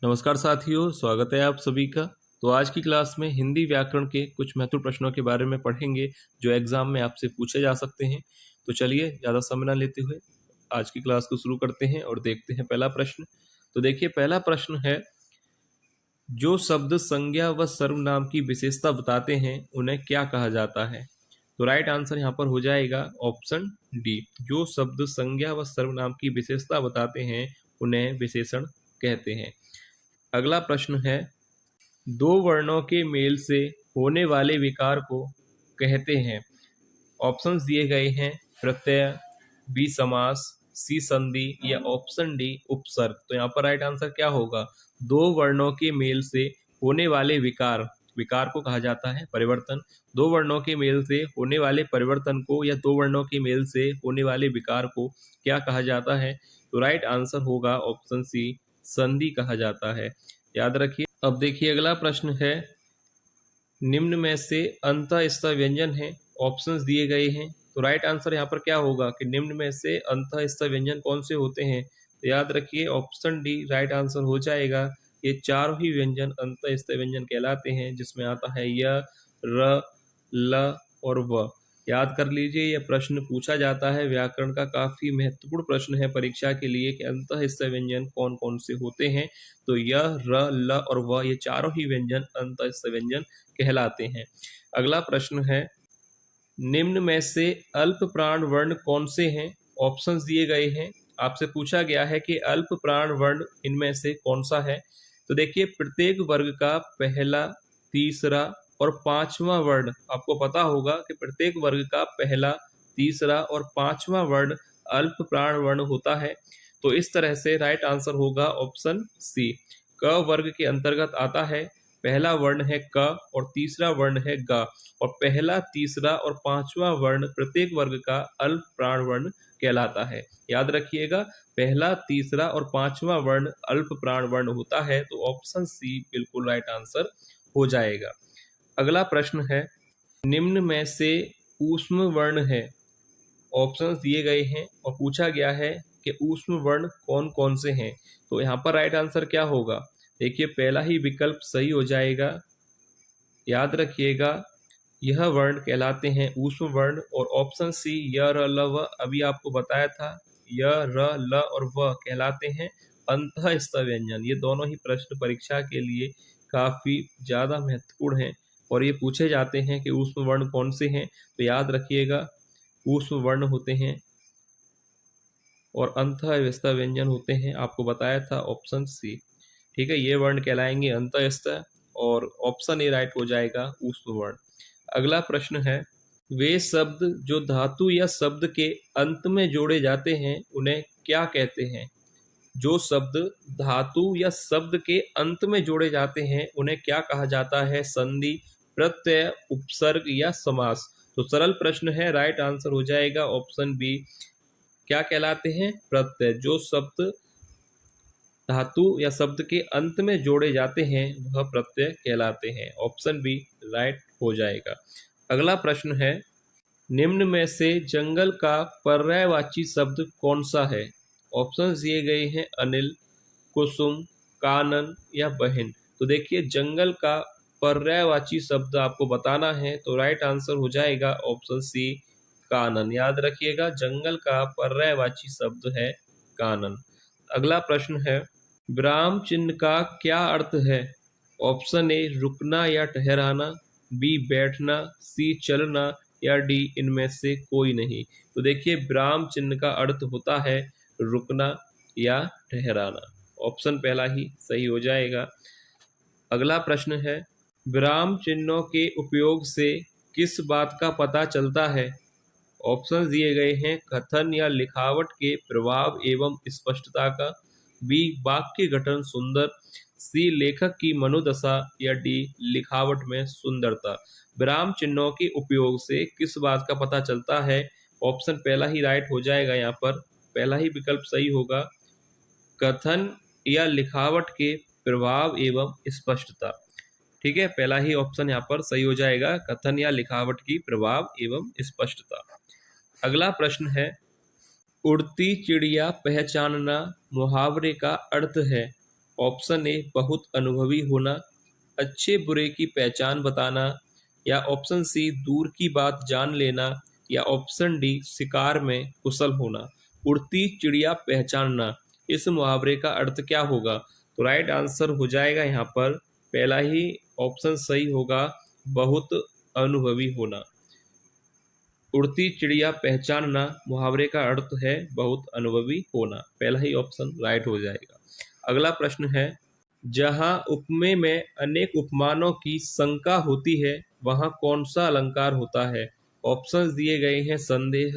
नमस्कार साथियों, स्वागत है आप सभी का। तो आज की क्लास में हिंदी व्याकरण के कुछ महत्वपूर्ण प्रश्नों के बारे में पढ़ेंगे जो एग्जाम में आपसे पूछे जा सकते हैं। तो चलिए ज़्यादा समय न लेते हुए आज की क्लास को शुरू करते हैं और देखते हैं पहला प्रश्न। तो देखिए, पहला प्रश्न है, जो शब्द संज्ञा व सर्वनाम की विशेषता बताते हैं उन्हें क्या कहा जाता है? तो राइट आंसर यहाँ पर हो जाएगा ऑप्शन डी। जो शब्द संज्ञा व सर्वनाम की विशेषता बताते हैं उन्हें विशेषण कहते हैं। अगला प्रश्न है, दो वर्णों के मेल से होने वाले विकार को कहते हैं। ऑप्शंस दिए गए हैं, प्रत्यय, बी समास, सी संधि या ऑप्शन डी उपसर्ग। तो यहाँ पर राइट आंसर क्या होगा? दो वर्णों के मेल से होने वाले विकार, विकार को कहा जाता है परिवर्तन। दो वर्णों के मेल से होने वाले परिवर्तन को या दो वर्णों के मेल से होने वाले विकार को क्या कहा जाता है? तो राइट आंसर होगा ऑप्शन सी, संधि कहा जाता है। याद रखिए। अब देखिए अगला प्रश्न है, निम्न में से अंतःस्थ व्यंजन है। ऑप्शंस दिए गए हैं, तो राइट आंसर यहाँ पर क्या होगा कि निम्न में से अंतःस्थ व्यंजन कौन से होते हैं? तो याद रखिए ऑप्शन डी राइट आंसर हो जाएगा। ये चारों ही व्यंजन अंतःस्थ व्यंजन कहलाते हैं, जिसमें आता है य, र, ल और व। याद कर लीजिए, यह प्रश्न पूछा जाता है, व्याकरण का काफी महत्वपूर्ण प्रश्न है परीक्षा के लिए कि अंतःस्थ व्यंजन कौन कौन से होते हैं। तो य, र, ल और व ये चारों ही व्यंजन अंतःस्थ व्यंजन कहलाते हैं। अगला प्रश्न है, निम्न में से अल्प प्राण वर्ण कौन से हैं? ऑप्शंस दिए गए हैं। आपसे पूछा गया है कि अल्प प्राण वर्ण इनमें से कौन सा है? तो देखिए, प्रत्येक वर्ग का पहला, तीसरा और पांचवा वर्ण, आपको पता होगा कि प्रत्येक वर्ग का पहला, तीसरा और पांचवा वर्ण अल्प प्राण वर्ण होता है। तो इस तरह से राइट आंसर होगा ऑप्शन सी। क वर्ग के अंतर्गत आता है। पहला वर्ण है क और तीसरा वर्ण है ग, और पहला, तीसरा और पांचवा वर्ण प्रत्येक वर्ग का अल्प प्राण वर्ण कहलाता है। याद रखिएगा, पहला, तीसरा और पांचवा वर्ण अल्प प्राण वर्ण होता है। तो ऑप्शन सी बिल्कुल राइट आंसर हो जाएगा। अगला प्रश्न है, निम्न में से ऊष्म वर्ण है। ऑप्शंस दिए गए हैं और पूछा गया है कि ऊष्म वर्ण कौन कौन से हैं। तो यहाँ पर राइट आंसर क्या होगा? देखिए, पहला ही विकल्प सही हो जाएगा। याद रखिएगा, यह वर्ण कहलाते हैं ऊष्म वर्ण। और ऑप्शन सी य, र, ल, व अभी आपको बताया था, य, र, ल और व कहलाते हैं अंतःस्थ व्यंजन। ये दोनों ही प्रश्न परीक्षा के लिए काफी ज्यादा महत्वपूर्ण हैं और ये पूछे जाते हैं कि ऊष्म वर्ण कौन से हैं। तो याद रखिएगा, ऊष्म वर्ण होते हैं और अंतःस्थ व्यंजन होते हैं। आपको बताया था ऑप्शन सी। ठीक है, ये वर्ण कहलाएंगे अंतःस्थ और ऑप्शन ए राइट हो जाएगा ऊष्म वर्ण। अगला प्रश्न है, वे शब्द जो धातु या शब्द के अंत में जोड़े जाते हैं उन्हें क्या कहते हैं? जो शब्द धातु या शब्द के अंत में जोड़े जाते हैं उन्हें क्या कहा जाता है? संधि, प्रत्यय, उपसर्ग या समास। तो सरल प्रश्न है, राइट आंसर हो जाएगा ऑप्शन बी। क्या कहलाते हैं? प्रत्यय। जो शब्द धातु या शब्द के अंत में जोड़े जाते हैं वह प्रत्यय कहलाते हैं। ऑप्शन बी राइट हो जाएगा। अगला प्रश्न है, निम्न में से जंगल का पर्यायवाची शब्द कौन सा है? ऑप्शन दिए गए हैं, अनिल, कुसुम, कानन या बहन। तो देखिए, जंगल का पर्यायवाची शब्द आपको बताना है। तो राइट आंसर हो जाएगा ऑप्शन सी, कानन। याद रखिएगा, जंगल का पर्यायवाची शब्द है कानन। अगला प्रश्न है, विराम चिन्ह का क्या अर्थ है? ऑप्शन ए रुकना या ठहराना, बी बैठना, सी चलना या डी इनमें से कोई नहीं। तो देखिए, विराम चिन्ह का अर्थ होता है रुकना या ठहराना। ऑप्शन पहला ही सही हो जाएगा। अगला प्रश्न है, विराम चिन्हों के उपयोग से किस बात का पता चलता है? ऑप्शन दिए गए हैं, कथन या लिखावट के प्रभाव एवं स्पष्टता का, बी वाक्य गठन सुंदर, सी लेखक की मनोदशा या डी लिखावट में सुंदरता। विराम चिन्हों के उपयोग से किस बात का पता चलता है? ऑप्शन पहला ही राइट हो जाएगा। यहाँ पर पहला ही विकल्प सही होगा, कथन या लिखावट के प्रभाव एवं स्पष्टता। ठीक है, पहला ही ऑप्शन यहाँ पर सही हो जाएगा, कथन या लिखावट की प्रभाव एवं स्पष्टता। अगला प्रश्न है, उड़ती चिड़िया पहचानना मुहावरे का अर्थ है। ऑप्शन ए बहुत अनुभवी होना, अच्छे बुरे की पहचान बताना, या ऑप्शन सी दूर की बात जान लेना, या ऑप्शन डी शिकार में कुशल होना। उड़ती चिड़िया पहचानना, इस मुहावरे का अर्थ क्या होगा? तो राइट आंसर हो जाएगा यहाँ पर पहला ही ऑप्शन सही होगा, बहुत अनुभवी होना। उड़ती चिड़िया पहचानना मुहावरे का अर्थ है बहुत अनुभवी होना, पहला ही ऑप्शन राइट हो जाएगा। अगला प्रश्न है, जहाँ उपमेय में अनेक उपमानों की शंका होती है वहाँ कौन सा अलंकार होता है? ऑप्शंस दिए गए हैं संदेह,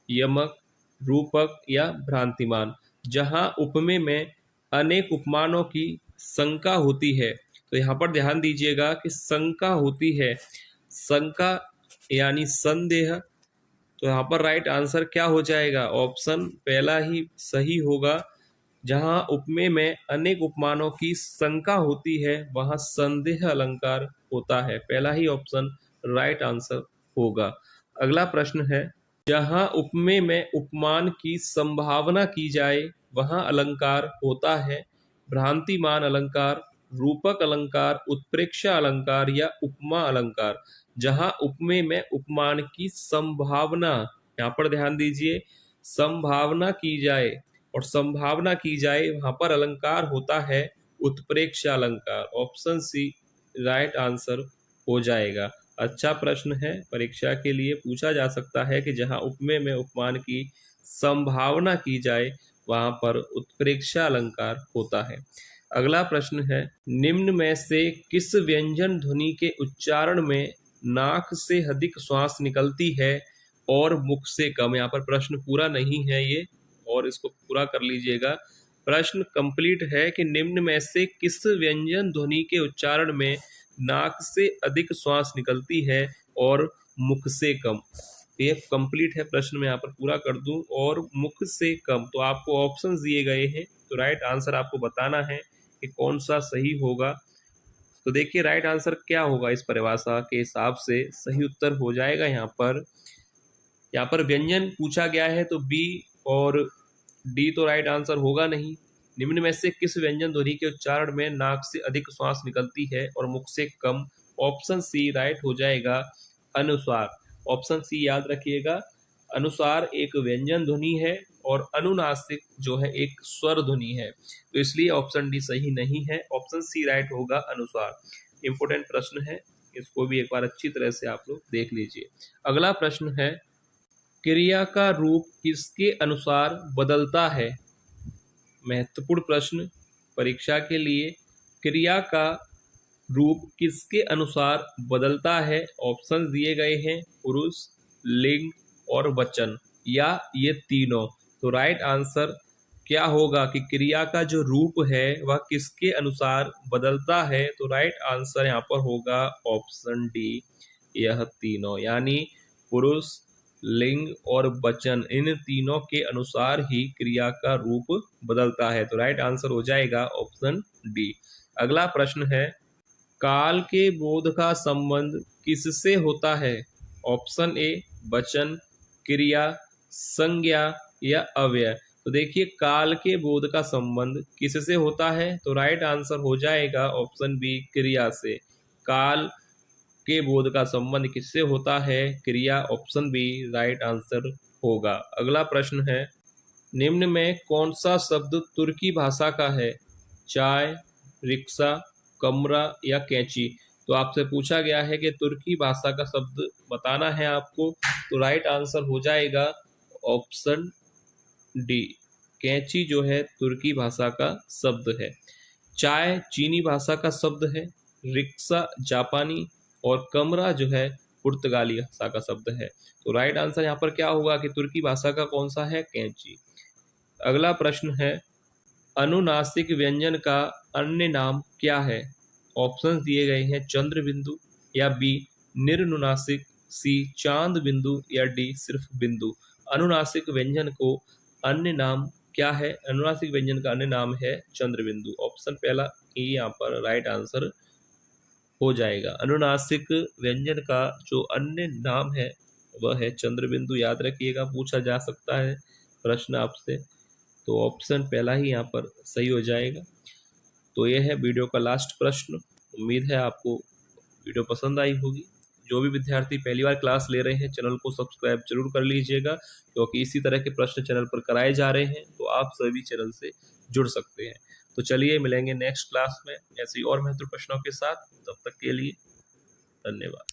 यमक, रूपक या भ्रांतिमान। जहाँ उपमेय में अनेक उपमानों की शंका होती है, तो यहाँ पर ध्यान दीजिएगा कि शंका होती है, शंका यानी संदेह, तो यहाँ पर राइट आंसर क्या हो जाएगा? ऑप्शन पहला ही सही होगा। जहाँ उपमेय में अनेक उपमानों की शंका होती है वहाँ संदेह अलंकार होता है, पहला ही ऑप्शन राइट आंसर होगा। अगला प्रश्न है, जहाँ उपमेय में उपमान की संभावना की जाए वहाँ अलंकार होता है भ्रांतिमान अलंकार, रूपक अलंकार, उत्प्रेक्षा अलंकार या उपमा अलंकार। जहाँ उपमेय में उपमान की संभावना, यहाँ पर ध्यान दीजिए, संभावना की जाए और संभावना की जाए वहां पर अलंकार होता है उत्प्रेक्षा अलंकार। ऑप्शन सी राइट आंसर हो जाएगा। अच्छा प्रश्न है, परीक्षा के लिए पूछा जा सकता है कि जहां उपमेय में उपमान की संभावना की जाए वहां पर उत्प्रेक्षा अलंकार होता है। अगला प्रश्न है, निम्न में से किस व्यंजन ध्वनि के उच्चारण में नाक से अधिक श्वास निकलती है और मुख से कम? यहाँ पर प्रश्न पूरा नहीं है ये, और इसको पूरा कर लीजिएगा। प्रश्न कंप्लीट है कि निम्न में से किस व्यंजन ध्वनि के उच्चारण में नाक से अधिक श्वास निकलती है और मुख से कम? ये कंप्लीट है प्रश्न, मैं यहाँ पर पूरा कर दूं, और मुख से कम। तो आपको ऑप्शंस दिए गए हैं, तो राइट आंसर आपको बताना है कि कौन सा सही होगा। तो देखिए राइट आंसर क्या होगा, इस परिभाषा के हिसाब से सही उत्तर हो जाएगा यहाँ पर व्यंजन पूछा गया है तो बी और डी तो राइट आंसर होगा नहीं। निम्न में से किस व्यंजन ध्वनि के उच्चारण में नाक से अधिक श्वास निकलती है और मुख से कम? ऑप्शन सी राइट हो जाएगा, अनुस्वार। ऑप्शन सी याद रखिएगा, अनुस्वार एक व्यंजन ध्वनि है और अनुनासिक जो है एक स्वर ध्वनि है, तो इसलिए ऑप्शन डी सही नहीं है, ऑप्शन सी राइट होगा, अनुस्वार। इंपोर्टेंट प्रश्न है, इसको भी एक बार अच्छी तरह से आप लोग देख लीजिए। अगला प्रश्न है, क्रिया का रूप किसके अनुसार बदलता है? महत्वपूर्ण प्रश्न परीक्षा के लिए, क्रिया का रूप किसके अनुसार बदलता है? ऑप्शन दिए गए हैं पुरुष, लिंग और वचन, या ये तीनों। तो राइट आंसर क्या होगा कि क्रिया का जो रूप है वह किसके अनुसार बदलता है? तो राइट आंसर यहाँ पर होगा ऑप्शन डी, यह तीनों, यानी पुरुष, लिंग और वचन, इन तीनों के अनुसार ही क्रिया का रूप बदलता है। तो राइट आंसर हो जाएगा ऑप्शन डी। अगला प्रश्न है, काल के बोध का संबंध किससे होता है? ऑप्शन ए वचन, क्रिया, संज्ञा या अव्यय। तो देखिए काल के बोध का संबंध किससे होता है? तो राइट आंसर हो जाएगा ऑप्शन बी, क्रिया से। काल के बोध का संबंध किससे होता है? क्रिया, ऑप्शन बी राइट आंसर होगा। अगला प्रश्न है, निम्न में कौन सा शब्द तुर्की भाषा का है? चाय, रिक्शा, कमरा या कैंची। तो आपसे पूछा गया है कि तुर्की भाषा का शब्द बताना है आपको, तो राइट आंसर हो जाएगा ऑप्शन डी, कैंची जो है तुर्की भाषा का शब्द है। चाय चीनी भाषा का शब्द है, रिक्शा जापानी और कमरा जो है पुर्तगाली भाषा का शब्द है। तो राइट आंसर यहाँ पर क्या होगा कि तुर्की भाषा का कौन सा है? कैंची। अगला प्रश्न है, अनुनासिक व्यंजन का अन्य नाम क्या है? ऑप्शंस दिए गए हैं चंद्र बिंदु, या बी निर्नुनासिक, सी चांद बिंदु, या डी सिर्फ बिंदु। अनुनासिक व्यंजन को अन्य नाम क्या है? अनुनासिक व्यंजन का अन्य नाम है चंद्र बिंदु। ऑप्शन पहला ई यहाँ पर राइट आंसर हो जाएगा। अनुनासिक व्यंजन का जो अन्य नाम है वह है चंद्र बिंदु, याद रखिएगा, पूछा जा सकता है प्रश्न आपसे, तो ऑप्शन पहला ही यहाँ पर सही हो जाएगा। तो ये है वीडियो का लास्ट प्रश्न। उम्मीद है आपको वीडियो पसंद आई होगी। जो भी विद्यार्थी पहली बार क्लास ले रहे हैं, चैनल को सब्सक्राइब जरूर कर लीजिएगा, क्योंकि इसी तरह के प्रश्न चैनल पर कराए जा रहे हैं, तो आप सभी चैनल से जुड़ सकते हैं। तो चलिए मिलेंगे नेक्स्ट क्लास में ऐसे ही और महत्वपूर्ण प्रश्नों के साथ। तब तक के लिए धन्यवाद।